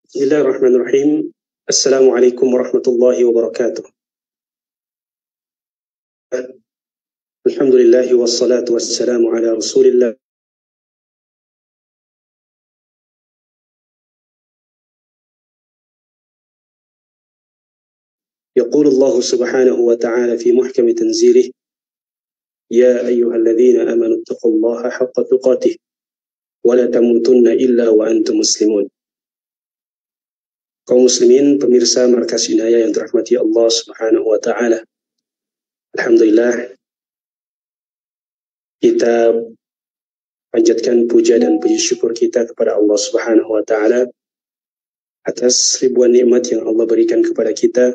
Bismillahirrahmanirrahim. Assalamualaikum warahmatullahi wabarakatuh. Alhamdulillahi wassalatu wassalamu ala rasulillah. يقول الله سبحانه وتعالى في محكم تنزيله يا أيها الذين آمنوا اتقوا الله حق تقاته ولا تموتن إلا وأنتم مسلمون. Kaum muslimin, pemirsa Markas Inayah yang dirahmati Allah Subhanahu wa taala. Alhamdulillah, kita panjatkan puja dan puji syukur kita kepada Allah Subhanahu wa taala atas ribuan nikmat yang Allah berikan kepada kita.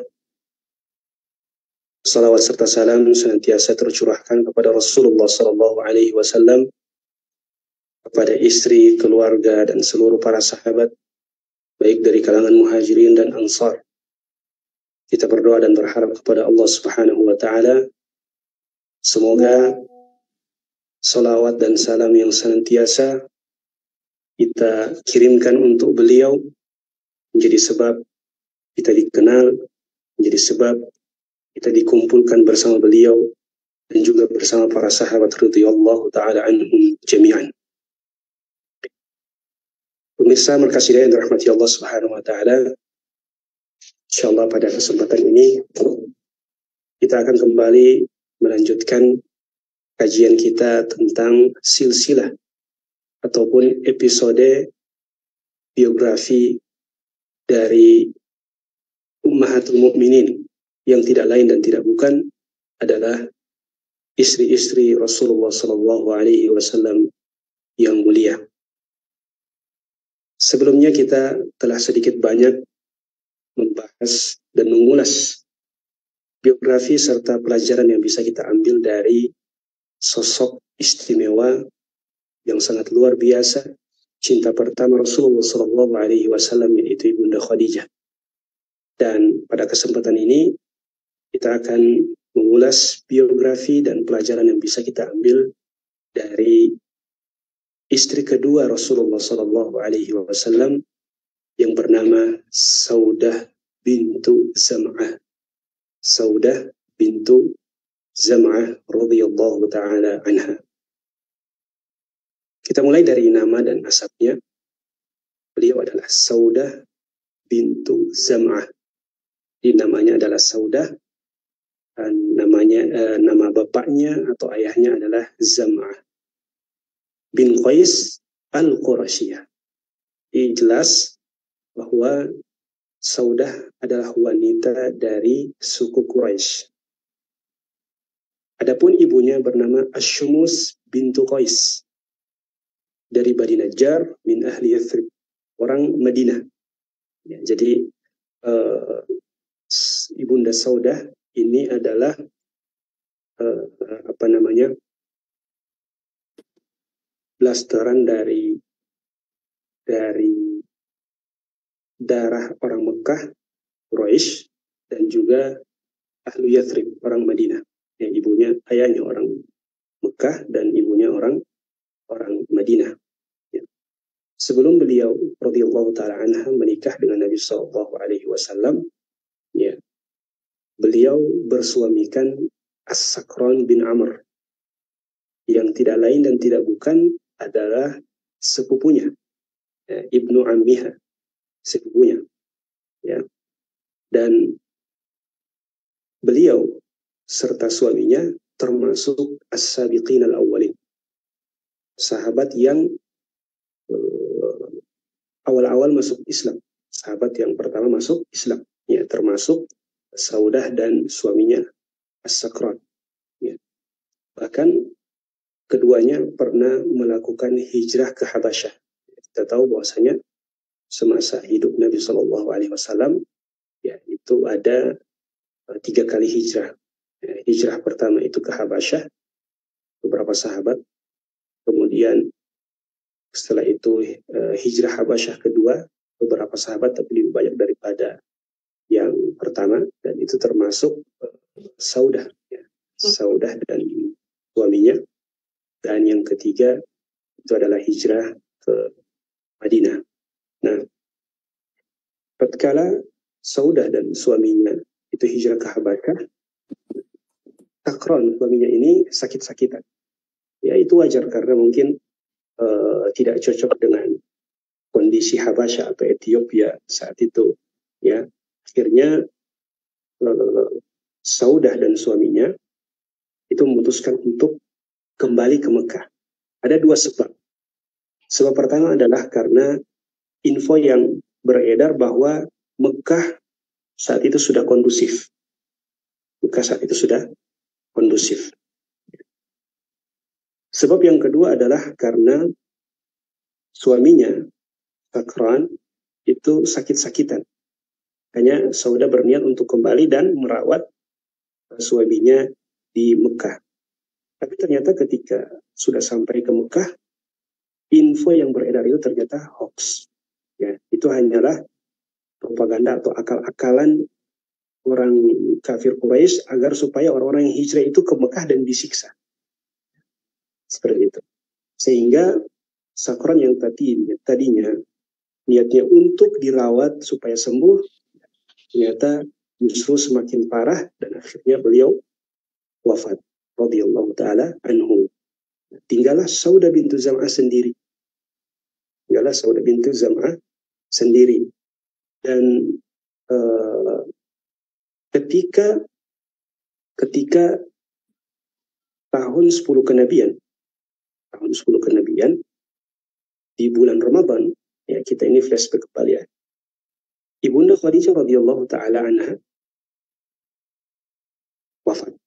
Salawat serta salam senantiasa tercurahkan kepada Rasulullah sallallahu alaihi wasallam, kepada istri, keluarga dan seluruh para sahabat, baik dari kalangan muhajirin dan ansar. Kita berdoa dan berharap kepada Allah Subhanahu wa taala, semoga salawat dan salam yang senantiasa kita kirimkan untuk beliau menjadi sebab kita dikenal, menjadi sebab kita dikumpulkan bersama beliau dan juga bersama para sahabat radhiyallahu taala anhum jami'an. Pemirsa Markas Hidayah yang dirahmati Allah Subhanahu wa taala, insyaallah pada kesempatan ini kita akan kembali melanjutkan kajian kita tentang silsilah ataupun episode biografi dari Ummahatul Mukminin yang tidak lain dan tidak bukan adalah istri-istri Rasulullah sallallahu alaihi wasallam yang mulia. Sebelumnya kita telah sedikit banyak membahas dan mengulas biografi serta pelajaran yang bisa kita ambil dari sosok istimewa yang sangat luar biasa, cinta pertama Rasulullah sallallahu alaihi wasallam, yaitu Ibunda Khadijah. Dan pada kesempatan ini kita akan mengulas biografi dan pelajaran yang bisa kita ambil dari istri kedua Rasulullah sallallahu alaihi wasallam yang bernama Saudah bintu Zam'ah. Saudah bintu Zam'ah radhiyallahu taala anha. Kita mulai dari nama dan nasabnya. Beliau adalah Saudah bintu Zam'ah. Namanya adalah Saudah, dan nama bapaknya atau ayahnya adalah Zam'ah bin Qais al-Qurasyiyah. Ini jelas bahwa Saudah adalah wanita dari suku Quraisy. Adapun ibunya bernama Asy-Syumus bintu Qais dari Bani Najjar min ahli Yathrib, orang Madinah. Ya, jadi Ibunda Saudah ini adalah blasteran dari darah orang Mekah, Quraisy, dan juga ahlu Yathrib, orang Madinah. Ya, ayahnya orang Mekah dan ibunya orang Madinah. Ya. Sebelum beliau radhiyallahu taala anha menikah dengan Nabi sallallahu alaihi wasallam, ya, beliau bersuamikan As-Sakran bin Amr yang tidak lain dan tidak bukan adalah sepupunya, ya, ibnu ammiha, sepupunya, ya. Dan beliau serta suaminya termasuk as-sabiqin al-awwalin, sahabat yang awal-awal masuk Islam, sahabat yang pertama masuk Islam, ya, termasuk Saudah dan suaminya As-Sakran, ya. Bahkan keduanya pernah melakukan hijrah ke Habasyah. Kita tahu bahwasanya semasa hidup Nabi Shallallahu Alaihi Wasallam, ya, itu ada 3 kali hijrah. Ya, hijrah pertama itu ke Habasyah, beberapa sahabat. Kemudian setelah itu hijrah Habasyah kedua, beberapa sahabat, tapi lebih banyak daripada yang pertama, dan itu termasuk Saudah, ya. Saudah dan suaminya. Dan yang ketiga itu adalah hijrah ke Madinah. Nah, tatkala Saudah dan suaminya itu hijrah ke Habasyah, Sakron suaminya ini sakit-sakitan. Ya itu wajar karena mungkin tidak cocok dengan kondisi Habasyah atau Ethiopia saat itu. Ya akhirnya Saudah dan suaminya itu memutuskan untuk kembali ke Mekah. Ada dua sebab. Sebab pertama adalah karena info yang beredar bahwa Mekah saat itu sudah kondusif. Mekah saat itu sudah kondusif. Sebab yang kedua adalah karena suaminya, Sakran, itu sakit-sakitan. Hanya Saudah berniat untuk kembali dan merawat suaminya di Mekah. Tapi ternyata ketika sudah sampai ke Mekah, info yang beredar itu ternyata hoax. Ya, itu hanyalah propaganda atau akal-akalan orang kafir Quraisy agar supaya orang-orang yang hijrah itu ke Mekah dan disiksa. Seperti itu. Sehingga Sakran yang tadinya niatnya untuk dirawat supaya sembuh, ternyata justru semakin parah dan akhirnya beliau wafat. Radhiyallahu ta'ala anhu. Tinggallah Saudah bintu Zam'ah sendiri. Dan ketika tahun 10 kenabian di bulan Ramadan, ya kita ini flashback kembali ya. Ibunda Khadijah radhiyallahu taala anha wafat.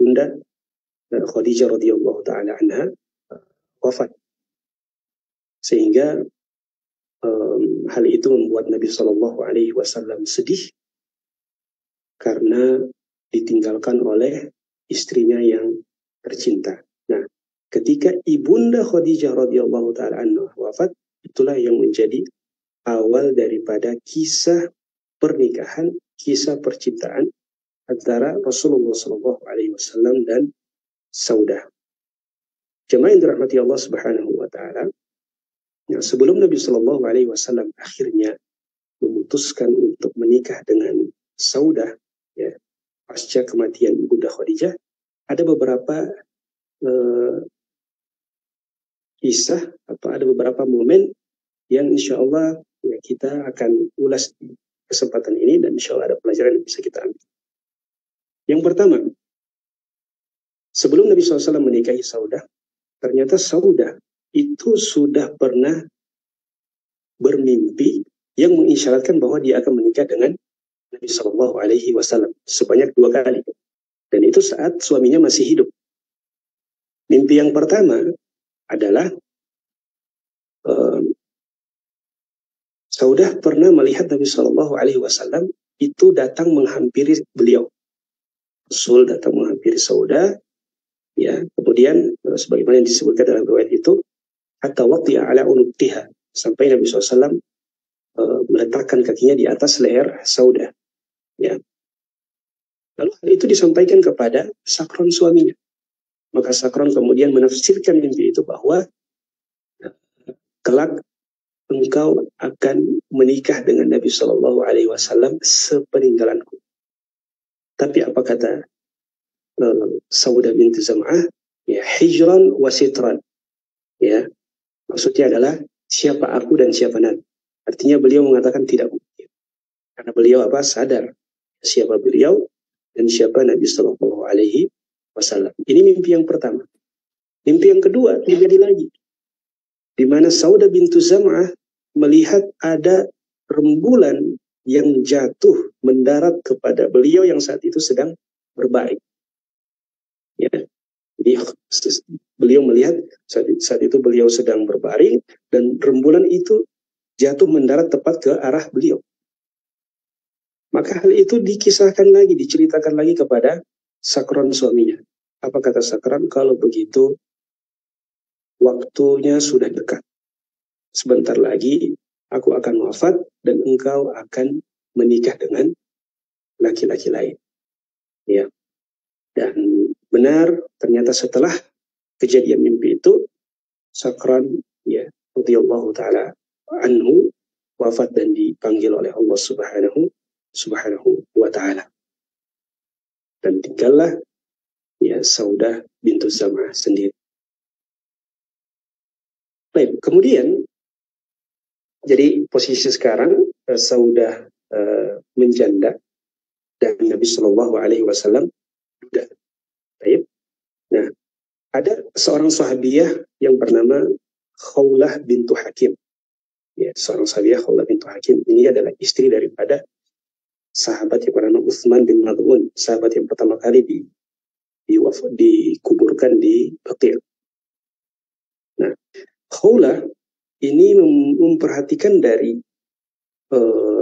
Bunda Khadijah radhiyallahu taala anha wafat. Sehingga hal itu membuat Nabi Shallallahu alaihi wasallam sedih karena ditinggalkan oleh istrinya yang tercinta. Nah, ketika ibunda Khadijah radhiyallahu taala anha wafat, itulah yang menjadi awal daripada kisah pernikahan, kisah percintaan antara Rasulullah Shallallahu alaihi wasallam dan Saudah. Jemaah yang dirahmati Allah Subhanahu wa taala, ya, sebelum Nabi Shallallahu alaihi wasallam akhirnya memutuskan untuk menikah dengan Saudah, ya, pasca kematian ibunda Khadijah, ada beberapa kisah atau ada beberapa momen yang insya Allah ya, kita akan ulas di kesempatan ini dan insya Allah ada pelajaran yang bisa kita ambil. Yang pertama, sebelum Nabi SAW menikahi Saudah, ternyata Saudah itu sudah pernah bermimpi yang mengisyaratkan bahwa dia akan menikah dengan Nabi Shallallahu Alaihi Wasallam sebanyak 2 kali, dan itu saat suaminya masih hidup. Mimpi yang pertama adalah Saudah pernah melihat Nabi Shallallahu Alaihi Wasallam itu datang menghampiri beliau. Rasul datang menghampiri Saudah, ya, kemudian sebagaimana yang disebutkan dalam riwayat itu, hatta wati'a ala unuqtiha, sampai Nabi SAW meletakkan kakinya di atas leher Saudah. Ya. Lalu hal itu disampaikan kepada Sakron suaminya. Maka Sakron kemudian menafsirkan mimpi itu bahwa kelak engkau akan menikah dengan Nabi Shallallahu Alaihi Wasallam sepeninggalanku. Tapi apa kata Saudah binti Zam'ah? Ya, hijran wa sitran. Ya, maksudnya adalah siapa aku dan siapa Nabi. Artinya beliau mengatakan tidak mungkin. Karena beliau sadar siapa beliau dan siapa Nabi Shallallahu Alaihi Wasallam. Ini mimpi yang pertama. Mimpi yang kedua terjadi lagi, di mana Saudah bintu Zam'ah melihat ada rembulan yang jatuh mendarat kepada beliau yang saat itu sedang berbaring. Ya, jadi beliau melihat saat itu beliau sedang berbaring dan rembulan itu jatuh mendarat tepat ke arah beliau. Maka hal itu dikisahkan lagi, diceritakan lagi kepada Sakron suaminya. Apa kata Sakron? Kalau begitu waktunya sudah dekat. Sebentar lagi aku akan wafat dan engkau akan menikah dengan laki-laki lain. Ya. Dan benar, ternyata setelah kejadian mimpi itu, Sakran, ya, radhiyallahu taala anhu, wafat dan dipanggil oleh Allah Subhanahu wa Ta'ala. Dan tinggallah ya Saudah bintu Zam'ah sendiri. Baik, kemudian jadi posisi sekarang Saudah menjanda dan Nabi Shallallahu Alaihi Wasallam duda. Baik. Nah, ada seorang sahabiyah yang bernama Khawlah bintu Hakim. Ya, seorang sahabiyah Khawlah bintu Hakim ini adalah istri daripada sahabat yang bernama Utsman bin Mad'un, sahabat yang pertama kali dikuburkan di Baqi'. Nah, Khawlah ini memperhatikan dari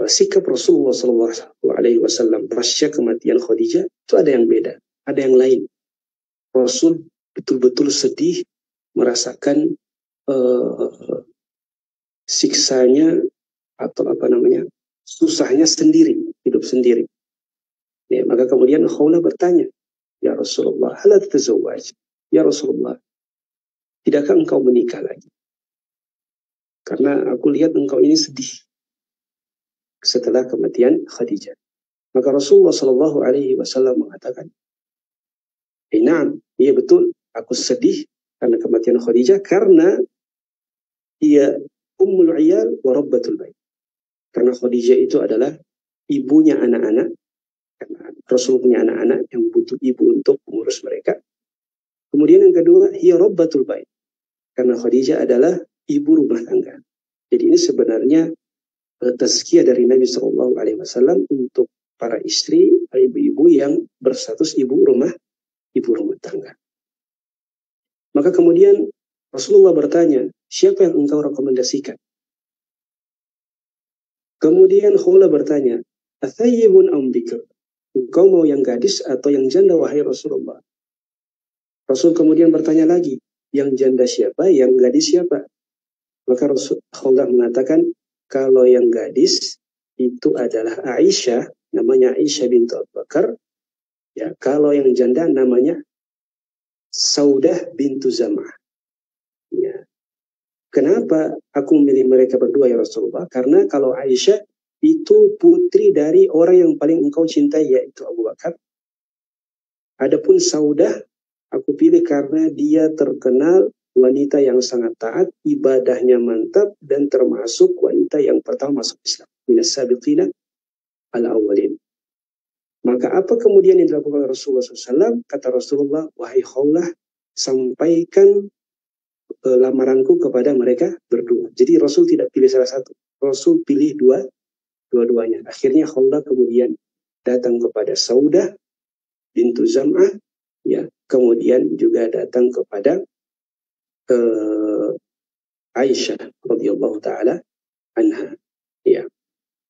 sikap Rasulullah SAW pasca kematian Khadijah itu ada yang beda, ada yang lain. Rasul betul-betul sedih merasakan siksanya atau susahnya sendiri, hidup sendiri. Ya, maka kemudian Khawlah bertanya, ya Rasulullah, hal tazawwaj? Ya Rasulullah, tidakkah engkau menikah lagi? Karena aku lihat engkau ini sedih setelah kematian Khadijah. Maka Rasulullah Shallallahu Alaihi Wasallam mengatakan, "Na'am, iya betul, aku sedih karena kematian Khadijah karena ia ummul iyal wa rabbatul bait." Karena Khadijah itu adalah ibunya anak-anak, karena Rasul punya anak-anak yang butuh ibu untuk mengurus mereka. Kemudian yang kedua, hiya rabbatul bait. Karena Khadijah adalah ibu rumah tangga. Jadi ini sebenarnya tazkiyah dari Nabi Shallallahu Alaihi Wasallam untuk para istri, ibu-ibu yang berstatus ibu rumah tangga. Maka kemudian Rasulullah bertanya, siapa yang engkau rekomendasikan? Kemudian Khawlah bertanya, athayyibun am bikr? Engkau mau yang gadis atau yang janda wahai Rasulullah? Rasul kemudian bertanya lagi, yang janda siapa, yang gadis siapa? Maka Khawlah mengatakan, kalau yang gadis itu adalah Aisyah, namanya Aisyah bintu Abu Bakar. Ya, kalau yang janda namanya Saudah bintu Zam'ah. Ya. Kenapa aku memilih mereka berdua ya Rasulullah? Karena kalau Aisyah itu putri dari orang yang paling engkau cintai, yaitu Abu Bakar. Adapun Saudah aku pilih karena dia terkenal wanita yang sangat taat, ibadahnya mantap, dan termasuk wanita yang pertama masuk Islam. Minas sabiqina al-awwalin. Maka apa kemudian yang dilakukan oleh Rasulullah SAW? Kata Rasulullah, wahai Khawlah, sampaikan lamaranku kepada mereka berdua. Jadi Rasul tidak pilih salah satu. Rasul pilih dua-duanya. Akhirnya Khawlah kemudian datang kepada Saudah bintu Zam'ah, ya, kemudian juga datang kepada Aisyah radhiyallahu taala anha. Ya.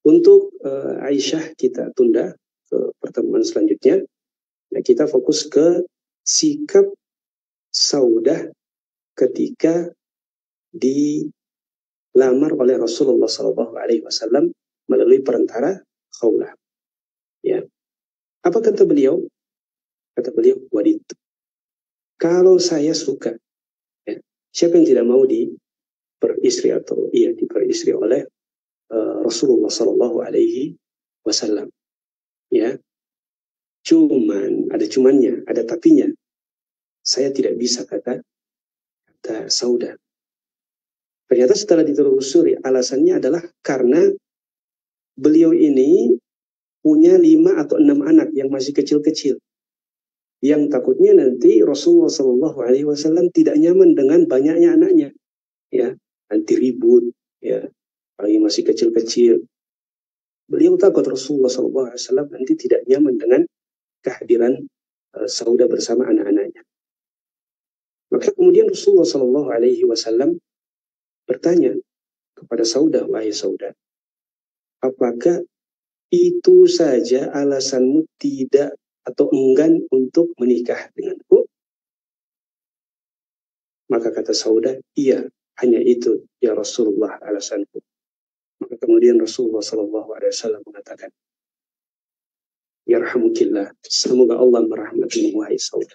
Untuk Aisyah kita tunda ke pertemuan selanjutnya. Nah, kita fokus ke sikap Saudah ketika dilamar oleh Rasulullah Shallallahu Alaihi Wasallam melalui perantara Khawlah. Ya. Apa kata beliau? Kata beliau, waditu. Kalau saya suka, ya, siapa yang tidak mau diperistri oleh Rasulullah Shallallahu Alaihi Wasallam? Ya, ada cumannya, ada tapinya. Saya tidak bisa, kata Saudah. Ternyata setelah ditelusuri, alasannya adalah karena beliau ini punya 5 atau 6 anak yang masih kecil-kecil, yang takutnya nanti Rasulullah Shallallahu Alaihi Wasallam tidak nyaman dengan banyaknya anaknya, ya, nanti ribut, ya, apalagi masih kecil-kecil. Beliau takut Rasulullah Shallallahu Alaihi Wasallam nanti tidak nyaman dengan kehadiran Saudah bersama anak-anaknya. Maka kemudian Rasulullah Shallallahu Alaihi Wasallam bertanya kepada Saudah, wahai Saudah, apakah itu saja alasanmu tidak atau enggan untuk menikah denganku? Maka kata Saudah, iya, hanya itu ya Rasulullah alasanku. Maka kemudian Rasulullah Shallallahu Alaihi Wasallam mengatakan, yarhamukillah, semoga Allah merahmatimu wahai Saudah.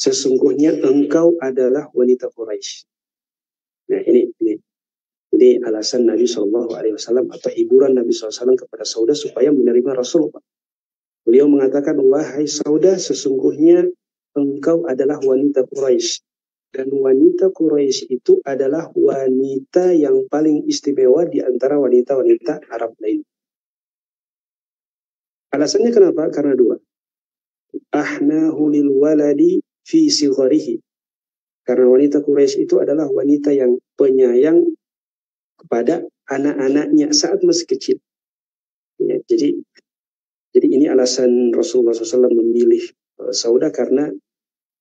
Sesungguhnya engkau adalah wanita Quraisy. Nah, ini Ini alasan Nabi Shallallahu Alaihi Wasallam atau hiburan Nabi SAW kepada Saudah supaya menerima Rasulullah. Beliau mengatakan, wahai Saudah, sesungguhnya engkau adalah wanita Quraisy. Dan wanita Quraisy itu adalah wanita yang paling istimewa di antara wanita-wanita Arab lain. Alasannya kenapa? Karena dua. Ahnahu lil waladi fi sigharihi. Karena wanita Quraisy itu adalah wanita yang penyayang kepada anak-anaknya saat masih kecil. Ya, jadi ini alasan Rasulullah SAW memilih Saudah karena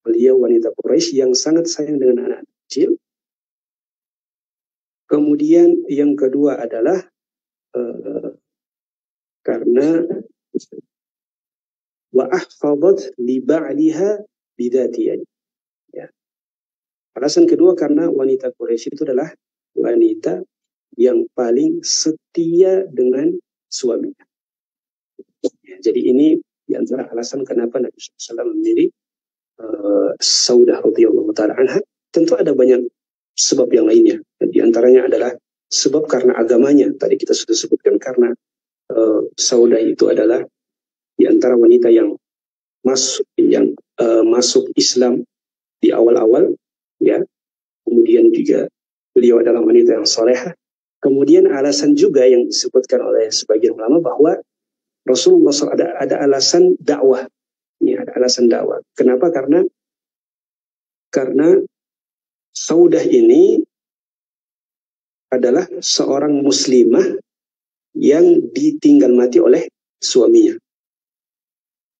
beliau wanita Quraisy yang sangat sayang dengan anak kecil. Kemudian yang kedua adalah karena wa ahfadat li ba'liha bidatiyan. Ya. Alasan kedua karena wanita Quraisy itu adalah wanita yang paling setia dengan suaminya. Ya, jadi ini di antara alasan kenapa Nabi SAW memilih Saudah radhiyallahu ta'ala anha. Tentu ada banyak sebab yang lainnya. Di antaranya adalah sebab karena agamanya. Tadi kita sudah sebutkan karena Saudah itu adalah di antara wanita yang masuk Islam di awal-awal, ya. Kemudian juga beliau adalah wanita yang salehah. Kemudian alasan juga yang disebutkan oleh sebagian ulama bahwa Rasulullah SAW ada alasan dakwah. Ini ada alasan dakwah. Kenapa? Karena Saudah ini adalah seorang muslimah yang ditinggal mati oleh suaminya.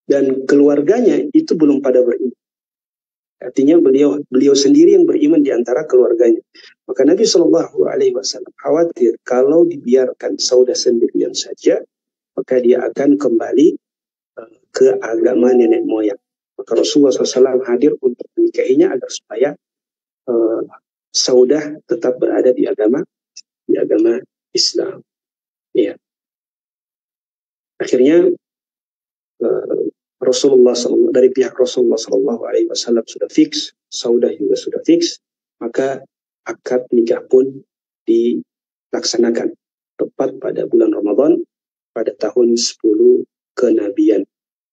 Dan keluarganya itu belum pada beriman. Artinya beliau sendiri yang beriman di antara keluarganya. Maka Nabi Shallallahu Alaihi Wasallam khawatir kalau dibiarkan Saudah sendirian saja, maka dia akan kembali ke agama nenek moyang. Maka Rasulullah SAW hadir untuk menikahinya agar supaya Saudah tetap berada di agama Islam. Ya. Akhirnya Rasulullah dari pihak Rasulullah Sallallahu Alaihi Wasallam sudah fix, Saudah juga sudah fix, maka akad nikah pun dilaksanakan tepat pada bulan Ramadan pada tahun 10 kenabian.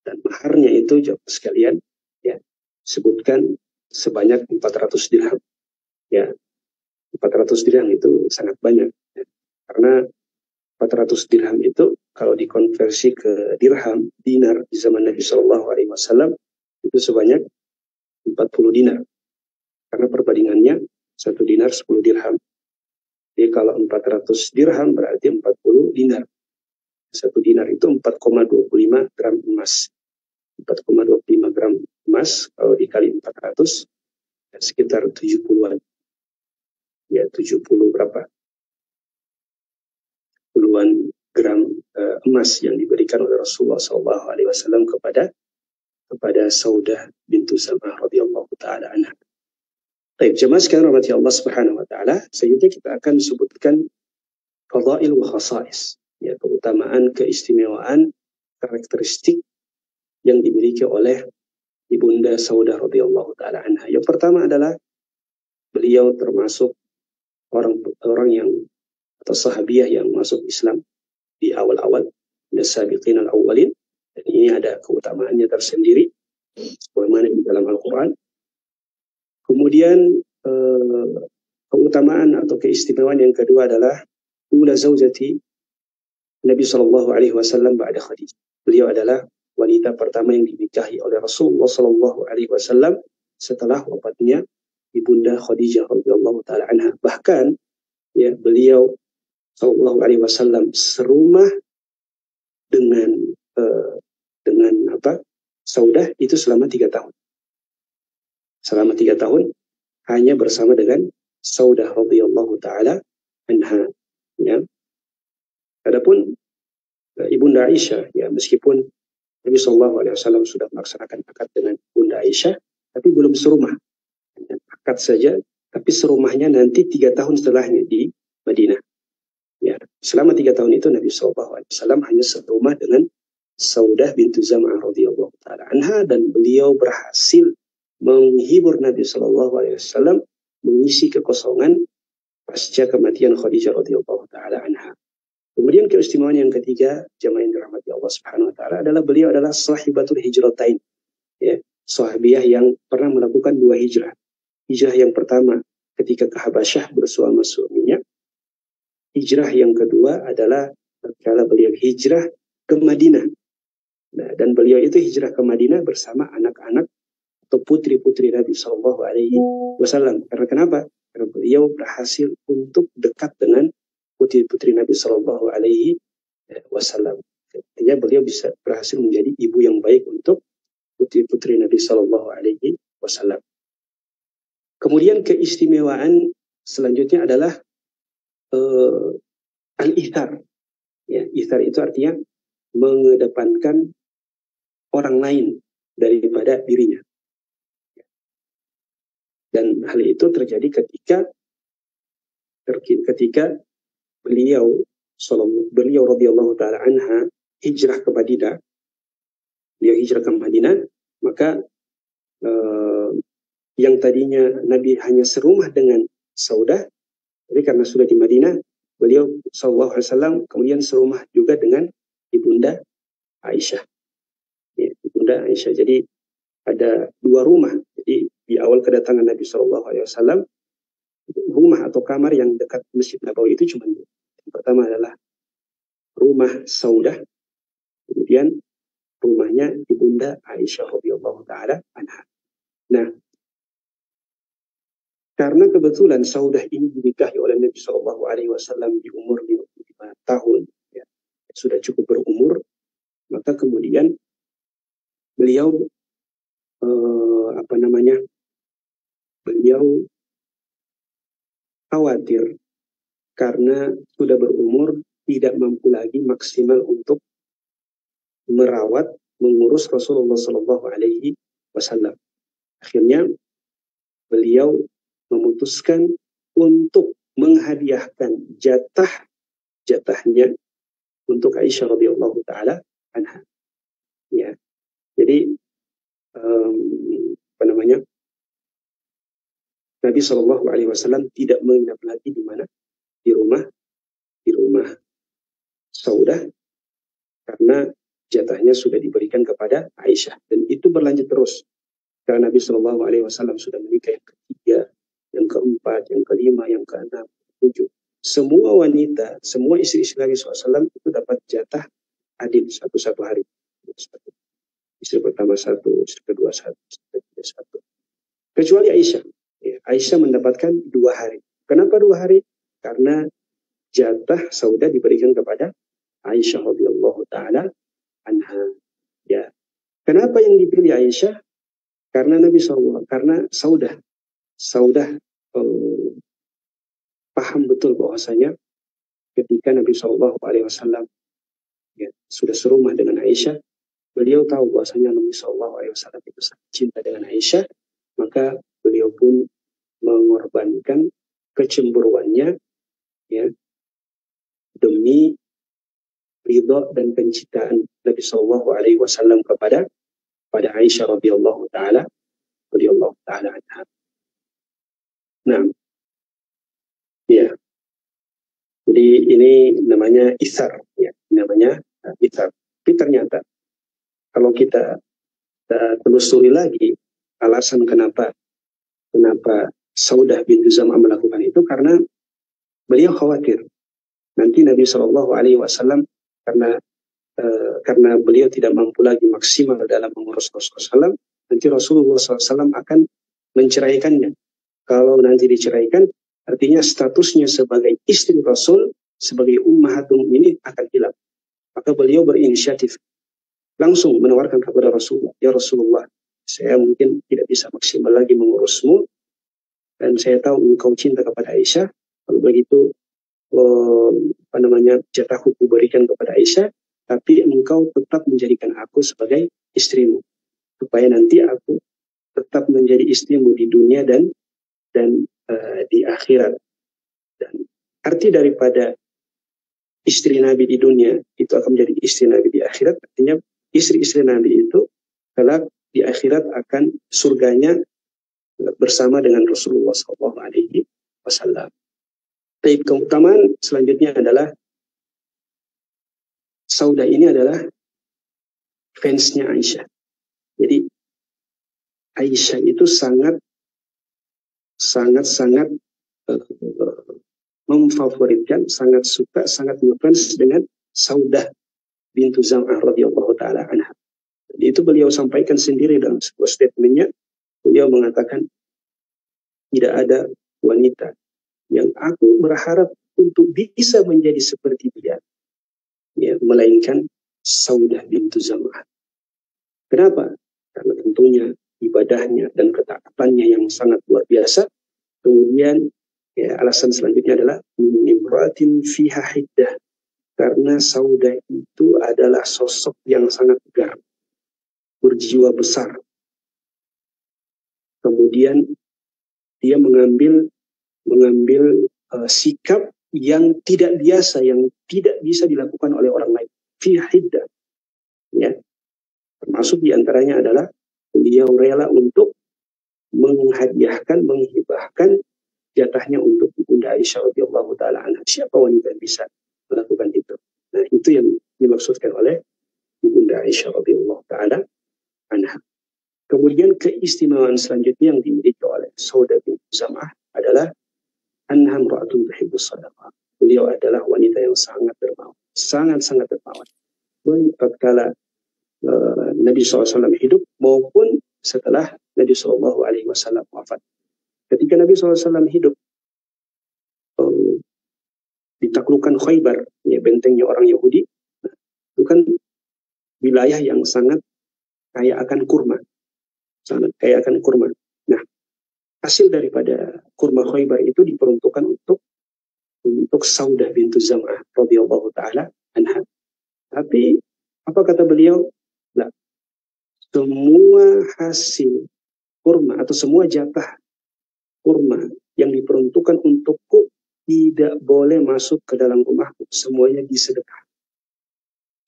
Dan maharnya itu jawab sekalian, ya, sebutkan sebanyak 400 dirham. Ya, 400 dirham itu sangat banyak. Ya. Karena 400 dirham itu kalau dikonversi ke dirham, dinar di zaman Nabi Shallallahu Alaihi Wasallam itu sebanyak 40 dinar. Karena perbandingannya 1 dinar 10 dirham. Jadi kalau 400 dirham berarti 40 dinar. 1 dinar itu 4,25 gram emas. 4,25 gram emas kalau dikali 400 sekitar 70-an. Ya, 70 berapa? Puluhan gram emas yang diberikan oleh Rasulullah SAW kepada Saudah bintu Zam'ah radhiyallahu taala anha. Baik, jemaah sekalian rahmati Allah Subhanahu wa taala, selanjutnya kita akan sebutkan fadail wa khasais, ya, keutamaan, keistimewaan, karakteristik yang dimiliki oleh Ibunda Saudah radhiyallahu taala anha. Yang pertama adalah beliau termasuk orang yang atau sahabiah yang masuk Islam di awal-awal, as-sabiqin al-awwalin. Dan ini ada keutamaannya tersendiri sebagaimana di dalam Al-Qur'an. Kemudian keutamaan atau keistimewaan yang kedua adalah ula zaujati Nabi sallallahu alaihi wasallam ba'da Khadijah. Beliau adalah wanita pertama yang dinikahi oleh Rasulullah sallallahu alaihi wasallam setelah wafatnya Ibunda Khadijah radhiyallahu taala anha. Bahkan ya, beliau sallallahu alaihi wasallam serumah dengan Saudah itu selama 3 tahun. Selama 3 tahun hanya bersama dengan Saudah radhiyallahu taala anha. Ya. Adapun Ibunda Aisyah, ya, meskipun Nabi sallallahu alaihi wasallam sudah melaksanakan akad dengan Bunda Aisyah, tapi belum serumah. Akad saja, tapi serumahnya nanti 3 tahun setelahnya di Madinah. Ya, selama 3 tahun itu Nabi SAW hanya serumah dengan Saudah bintu Zam'ah radhiyallahu taala anha, dan beliau berhasil menghibur Nabi SAW, mengisi kekosongan pasca kematian Khadijah radhiyallahu taala anha. Kemudian keistimewaan yang ketiga, jamaah yang dirahmati Allah Subhanahu wa taala, adalah beliau adalah sahibatul hijratain, ya, sahabiah yang pernah melakukan 2 hijrah. Hijrah yang pertama ketika ke Habasyah bersama suaminya. Hijrah yang kedua adalah tatkala beliau hijrah ke Madinah. Nah, dan beliau itu hijrah ke Madinah bersama anak-anak atau putri-putri Nabi Shallallahu Alaihi Wasallam. Karena kenapa? Karena beliau berhasil untuk dekat dengan putri-putri Nabi Shallallahu Alaihi Wasallam. Artinya beliau bisa berhasil menjadi ibu yang baik untuk putri-putri Nabi Shallallahu Alaihi Wasallam. Kemudian keistimewaan selanjutnya adalah al-ithar. Ya, ithar itu artinya mengedepankan orang lain daripada dirinya. Dan hal itu terjadi ketika beliau radhiyallahu taala anha hijrah ke Madinah. Beliau hijrah ke Madinah, maka yang tadinya Nabi hanya serumah dengan Saudah, tapi karena sudah di Madinah, beliau sallallahu alaihi wasallam kemudian serumah juga dengan ibunda Aisyah. Ya, ibunda Aisyah. Jadi ada 2 rumah. Jadi di awal kedatangan Nabi sallallahu alaihi wasallam, rumah atau kamar yang dekat Masjid Nabawi itu cuma 2. Yang pertama adalah rumah Saudah, kemudian rumahnya ibunda Aisyah radhiyallahu taala anha. Nah, karena kebetulan Saudah ini dinikahi oleh Nabi Shallallahu Alaihi Wasallam di umur 55 tahun, ya, sudah cukup berumur, maka kemudian beliau beliau khawatir karena sudah berumur tidak mampu lagi maksimal untuk merawat, mengurus Rasulullah Shallallahu Alaihi Wasallam. Akhirnya beliau memutuskan untuk menghadiahkan jatahnya untuk Aisyah radhiyallahu taala anha. Ya. Jadi Nabi Shallallahu Alaihi Wasallam tidak menginap lagi di mana? Di rumah Saudah, karena jatahnya sudah diberikan kepada Aisyah, dan itu berlanjut terus. Karena Nabi Shallallahu Alaihi Wasallam sudah menikah yang ketiga, yang keempat, yang kelima, yang keenam, ketujuh. Semua wanita, semua istri-istri Nabi SAW itu dapat jatah adil satu hari. Istri pertama 1, istri kedua 1, istri ketiga 1. Kecuali Aisyah. Ya, Aisyah mendapatkan 2 hari. Kenapa 2 hari? Karena jatah Saudah diberikan kepada Aisyah radhiyallahu taala anha. Ya. Kenapa yang dipilih Aisyah? Karena Saudah paham betul bahwasanya ketika Nabi Shallallahu Alaihi Wasallam sudah serumah dengan Aisyah, beliau tahu bahwasanya Nabi Shallallahu Alaihi Wasallam itu sangat cinta dengan Aisyah, maka beliau pun mengorbankan kecemburuannya, ya, demi ridha dan pencintaan Nabi Shallallahu Alaihi Wasallam kepada Aisyah radhiyallahu taala anha. Nah, ya. Jadi ini namanya ithar, ya, namanya ithar. Tapi ternyata kalau kita telusuri lagi alasan kenapa Saudah binti Zam'ah melakukan itu, karena beliau khawatir nanti Nabi Shallallahu Alaihi Wasallam karena beliau tidak mampu lagi maksimal dalam mengurus Rasulullah SAW, nanti Rasulullah SAW akan menceraikannya. Kalau nanti diceraikan, artinya statusnya sebagai istri Rasul, sebagai ummahatul mukminin akan hilang. Maka beliau berinisiatif, langsung menawarkan kepada Rasulullah, ya Rasulullah, saya mungkin tidak bisa maksimal lagi mengurusmu, dan saya tahu engkau cinta kepada Aisyah. Kalau begitu, jatahku berikan kepada Aisyah, tapi engkau tetap menjadikan aku sebagai istrimu, supaya nanti aku tetap menjadi istrimu di dunia dan di akhirat. Dan arti daripada istri Nabi di dunia itu akan menjadi istri Nabi di akhirat, artinya istri-istri Nabi itu kelak di akhirat akan surganya bersama dengan Rasulullah SAW. Tapi keutamaan selanjutnya adalah Saudah ini adalah fansnya Aisyah. Jadi Aisyah itu sangat memfavoritkan, sangat suka, sangat ngefans dengan Saudah bintu Zam'ah radhiyallahu taala anha. Itu beliau sampaikan sendiri dalam sebuah statementnya. Beliau mengatakan, tidak ada wanita yang aku berharap untuk bisa menjadi seperti dia, ya, melainkan Saudah bintu Zam'ah. Kenapa? Karena tentunya ibadahnya dan ketaatannya yang sangat luar biasa. Kemudian ya, alasan selanjutnya adalah imratin fiha hiddah, karena Saudah itu adalah sosok yang sangat tegar, berjiwa besar. Kemudian dia mengambil sikap yang tidak biasa, yang tidak bisa dilakukan oleh orang lain. Fiha hiddah, ya. Termasuk diantaranya adalah beliau rela untuk menghadiahkan, menghibahkan jatahnya untuk Bunda Aisyah radhiyallahu taala anha. Siapa wanita yang bisa melakukan itu? Nah, itu yang dimaksudkan oleh Bunda Aisyah radhiyallahu taala anha. Kemudian keistimewaan selanjutnya yang dimiliki oleh Saudah bin Zam'ah adalah anha imra'atun tuhibbus shadaqah. Beliau adalah wanita yang sangat dermawan, sangat dermawan. Baik tatkala Nabi SAW hidup maupun setelah Nabi SAW wafat. Ketika Nabi SAW hidup, ditaklukkan Khaybar, ya, bentengnya orang Yahudi, itu kan wilayah yang sangat kaya akan kurma, sangat kaya akan kurma. Nah, hasil daripada kurma Khaybar itu diperuntukkan untuk Saudah bintu Zam'ah radhiyallahu taala anha. Tapi apa kata beliau? Nah, semua hasil kurma atau semua jatah kurma yang diperuntukkan untukku tidak boleh masuk ke dalam rumahku, semuanya disedekah.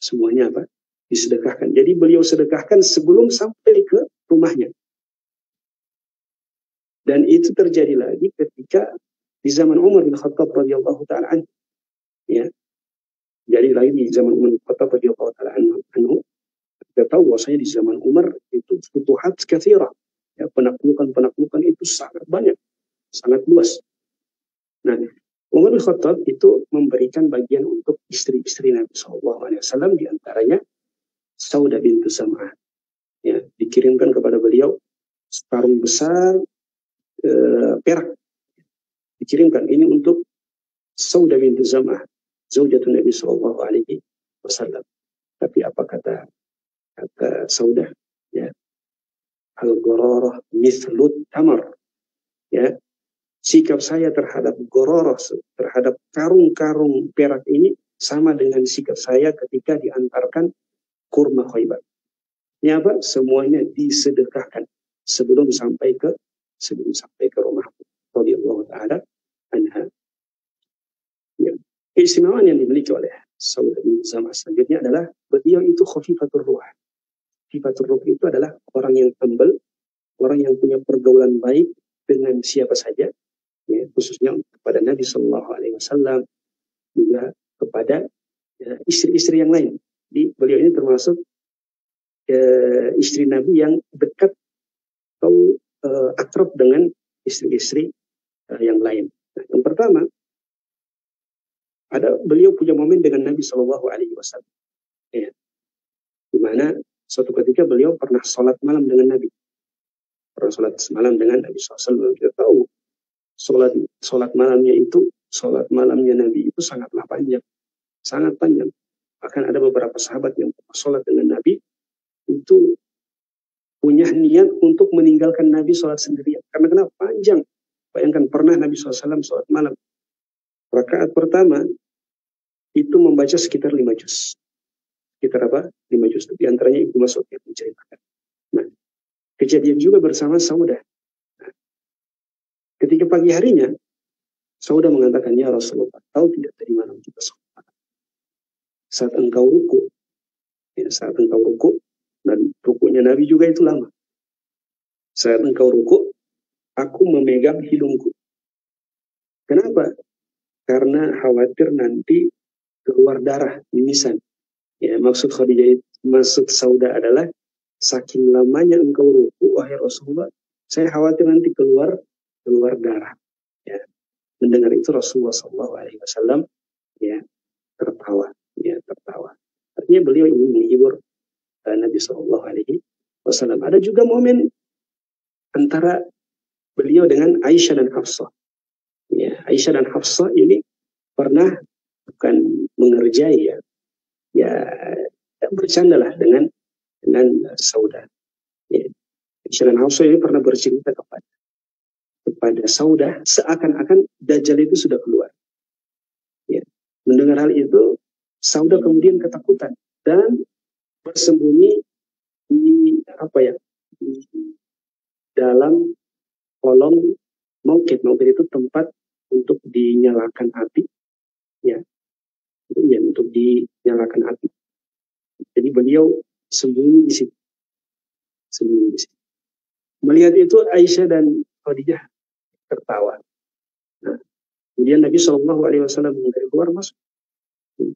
Semuanya apa? Disedekahkan. Jadi beliau sedekahkan sebelum sampai ke rumahnya. Dan itu terjadi lagi ketika di zaman Umar bin Khattab radhiyallahu taala anhu. Ya. Jadi lagi di zaman Umar bin Khattab radhiyallahu taala anhu, kita tahu bahwasanya di zaman Umar itu futuhat katsira. Ya, penaklukan itu sangat banyak, sangat luas. Nah, Umar bin Khattab itu memberikan bagian untuk istri-istri Nabi SAW, diantaranya Saudah bintu Zam'ah. Ya, dikirimkan kepada beliau sekarung besar perak. Dikirimkan ini untuk Saudah bintu Zam'ah, zaujatun Nabi SAW. Tapi apa kata Saudah? Ya, al-ghararah mithlut tamar. Ya, sikap saya terhadap gororoh, terhadap karung-karung perak ini sama dengan sikap saya ketika diantarkan kurma Khaybar. Ini apa? Semuanya disedekahkan sebelum sampai ke rumah radhiyallahu taala anha. Ya. Keistimewaan yang dimiliki oleh Saudah bin Zam'ah selanjutnya adalah beliau itu khafifatur ruh. Khafifatur ruh itu adalah orang yang humble, orang yang punya pergaulan baik dengan siapa saja, ya, khususnya kepada Nabi Shallallahu Alaihi Wasallam, juga kepada istri-istri yang lain. Di beliau ini termasuk istri Nabi yang dekat atau akrab dengan istri-istri yang lain. Nah, yang pertama, beliau punya momen dengan Nabi Shallallahu Alaihi Wasallam, ya, di mana suatu ketika beliau pernah sholat malam dengan Nabi, SAW. Kita tahu sholat malamnya Nabi itu sangatlah panjang, sangat panjang. Bahkan ada beberapa sahabat yang sholat dengan Nabi itu punya niat untuk meninggalkan Nabi sholat sendirian. Karena kenapa? Panjang. Bayangkan pernah Nabi SAW sholat malam. Rakaat pertama itu membaca sekitar 5 juz. Sekitar apa? 5 juz. Di antaranya Ibnu Mas'ud yang menceritakan. Nah, kejadian juga bersama Saudah. Nah, ketika pagi harinya, Saudah mengatakan, ya Rasulullah, tahu tidak tadi malam kita sholat? Saat engkau ruku, dan rukunya Nabi juga itu lama. Saat engkau ruku, aku memegang hidungku. Kenapa? karena khawatir nanti keluar darah, mimisan. Ya, maksud Khadijah, maksud Saudah adalah saking lamanya engkau ruku, wahai Rasulullah, saya khawatir nanti keluar darah. Ya, mendengar itu Rasulullah SAW ya tertawa, Artinya beliau ingin menghibur Nabi SAW. Ada juga momen antara beliau dengan Aisyah dan Hafsah. Ya, Aisyah dan Hafsah ini pernah bukan mengerjai ya bercandalah dengan Saudah. Ya. Aisyah dan Hafsah ini pernah bercerita kepada Saudah seakan-akan Dajjal itu sudah keluar. Ya. Mendengar hal itu, Saudah kemudian ketakutan dan bersembunyi di dalam kolong mungkin itu tempat untuk dinyalakan api, ya untuk dinyalakan api. Jadi beliau sembunyi di situ. Melihat itu Aisyah dan Khadijah tertawa. Nah, kemudian Nabi SAW dari luar masuk.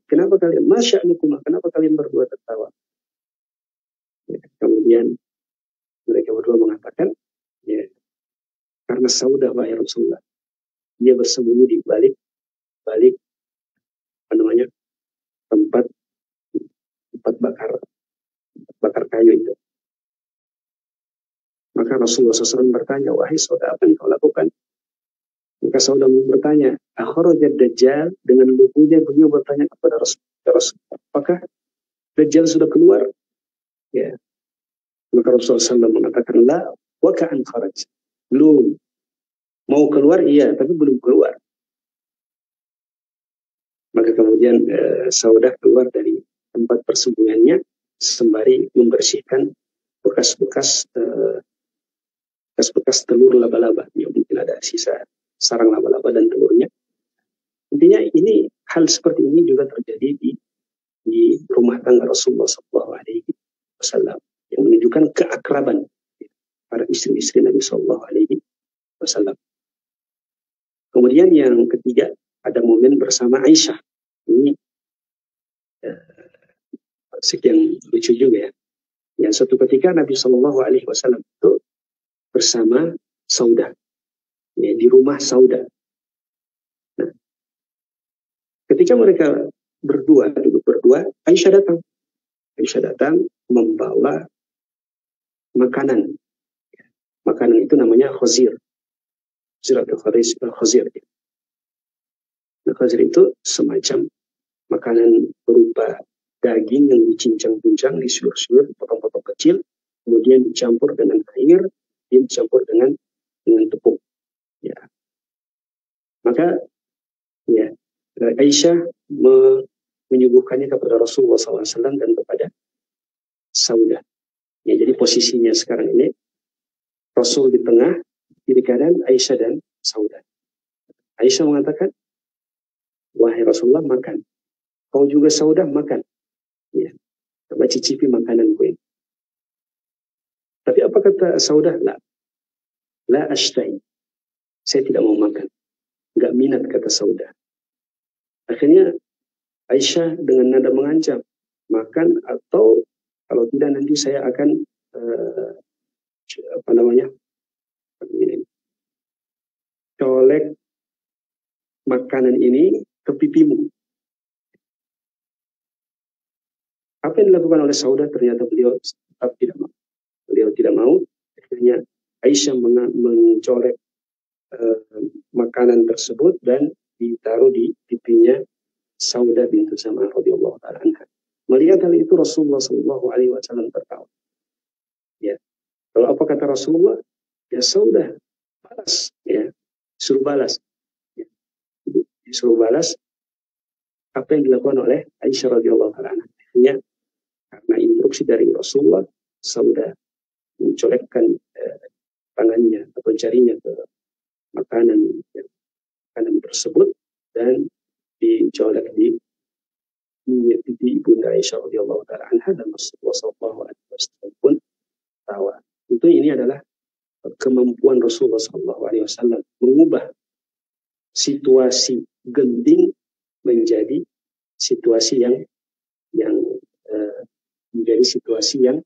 Kenapa kalian? Kenapa kalian berdua tertawa? Ya, kemudian mereka berdua mengatakan, ya, karena Saudah wahai Rasulullah, dia bersembunyi di balik tempat bakar kayu itu. Maka Rasulullah SAW bertanya, wahai Saudah, apa yang kau lakukan? Maka Saudah bertanya, akhrajad Dajjal, dengan lugunya beliau bertanya kepada Rasulullah, apakah Dajjal sudah keluar? Ya. Maka Rasulullah SAW mengatakan, la waka'an kharaj. Belum. Mau keluar, iya, tapi belum keluar. Maka kemudian Saudah keluar dari tempat persembunyiannya sembari membersihkan bekas-bekas telur laba-laba. Ya, mungkin ada sisa sarang laba-laba dan telurnya. Intinya ini hal seperti ini juga terjadi di rumah tangga Rasulullah SAW yang menunjukkan keakraban para istri-istri Nabi SAW. Kemudian yang ketiga ada momen bersama Aisyah. Ini sekian lucu juga ya. Yang satu ketika Nabi SAW itu bersama Saudah, ya, di rumah Saudah. Nah, ketika mereka duduk berdua, Aisyah datang membawa makanan. Makanan itu namanya khazir. Khazir. Nah, khazir itu semacam makanan berupa daging yang dicincang-cincang, disulur-sulur, potong-potong kecil, kemudian dicampur dengan air, dicampur dengan tepung. Ya. Maka ya Aisyah menyuguhkannya kepada Rasulullah SAW dan kepada Saudah. Ya, jadi posisinya sekarang ini Rasul di tengah, kiri kanan Aisyah dan Saudah. Aisyah mengatakan, wahai Rasulullah, makan. Kau juga Saudah, makan. Ya, coba cicipi makanan gue. Tapi apa kata Saudah? La ashtai. Saya tidak mau makan. Gak minat, kata Saudah. Akhirnya Aisyah dengan nada mengancam, makan atau kalau tidak nanti saya akan colek makanan ini ke pipimu. Apa yang dilakukan oleh Saudah? Ternyata beliau tetap tidak mau. Beliau tidak mau. Akhirnya Aisyah mencolek makanan tersebut dan ditaruh di pipinya Saudah bintu Zam'ah radhiyallahu ta'ala anha. Melihat hal itu Rasulullah SAW tertawa. Ya. Kalau apa kata Rasulullah? Ya Saudah, balas. Ya. Suruh balas. Ya. Disuruh balas apa yang dilakukan oleh Aisyah radhiyallahu ta'ala anha. Akhirnya karena instruksi dari Rasulullah, Saudah mencolekkan tangannya atau jarinya ke makanan tersebut dan dicolek di ibunda Aisyah radhiyallahu ta'ala anha dan Rasulullah SAW pun tawa. Tentu ini adalah kemampuan Rasulullah SAW mengubah situasi genting menjadi situasi yang menjadi situasi yang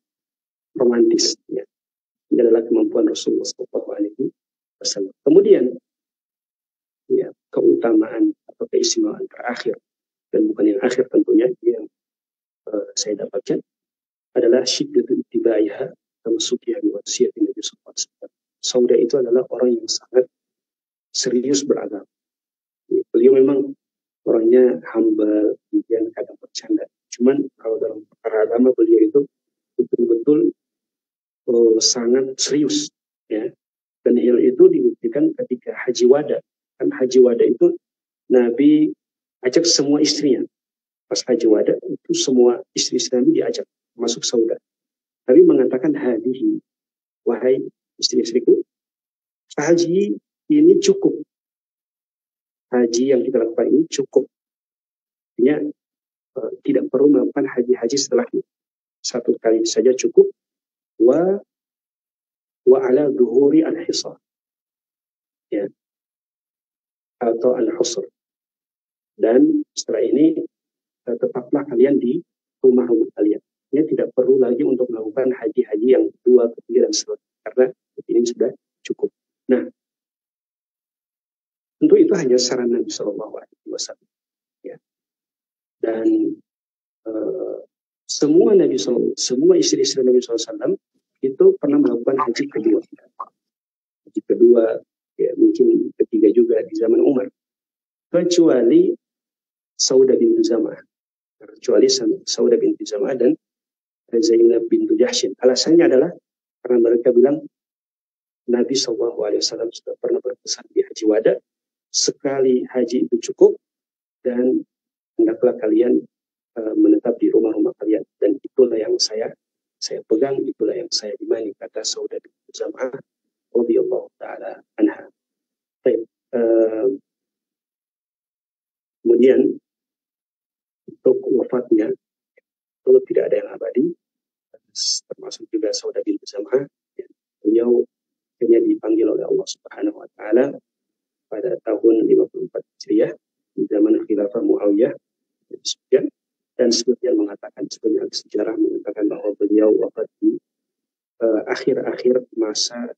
romantis. Ya. Ini adalah kemampuan Rasulullah SAW. Kemudian, ya, keutamaan atau keistimewaan terakhir, dan bukan yang akhir tentunya, yang saya dapatkan adalah syiddatu ittibaiha tamasukiha bi wasiyatin Nabi sallallahu alaihi wasallam. Sauda itu adalah orang yang sangat serius beragama. Beliau memang orangnya humble, kemudian kadang bercanda. Cuman kalau dalam perkara agama beliau itu betul-betul sangat serius, ya. Dan hal itu dibuktikan ketika Haji Wada. Kan Haji Wada itu Nabi ajak semua istrinya. Pas Haji Wada itu semua istri-istri Nabi diajak, masuk Sauda. Nabi mengatakan, hadihi, wahai istri-istriku, haji ini cukup. Haji yang kita lakukan ini cukup. Artinya tidak perlu melakukan haji-haji setelahnya. Satu kali saja cukup. Wa ala duhuri al-hisar. Ya. Atau al-husr. Dan setelah ini tetaplah kalian di rumah-rumah kalian. Ini tidak perlu lagi untuk melakukan haji-haji yang 2, 3 dan seterusnya. Karena ini sudah cukup. Nah, tentu itu hanya saran Nabi Shallallahu Alaihi Wasallam. Ya. Dan semua istri-istri Nabi SAW itu pernah melakukan haji kedua. Haji kedua, ya mungkin ketiga juga di zaman Umar. Kecuali Sauda bintu Zam'ah. Kecuali Sauda bintu Zam'ah dan Zainab bintu Jahshin. Alasannya adalah karena mereka bilang Nabi SAW sudah pernah berpesan di Haji Wada, sekali haji itu cukup dan hendaklah kalian menetap di rumah-rumah kalian, dan itulah yang saya pegang, itulah yang saya imani, kata Sauda bintu Zam'ah radhiyallahu taala anha. Kemudian untuk wafatnya itu tidak ada yang abadi, termasuk juga Sauda bintu Zam'ah. Beliau akhirnya dipanggil oleh Allah Subhanahu wa taala pada tahun 54 Hijriah di zaman khilafah Muawiyah. Dan sebagian mengatakan, sebagian sejarah mengatakan bahwa beliau wafat di akhir-akhir masa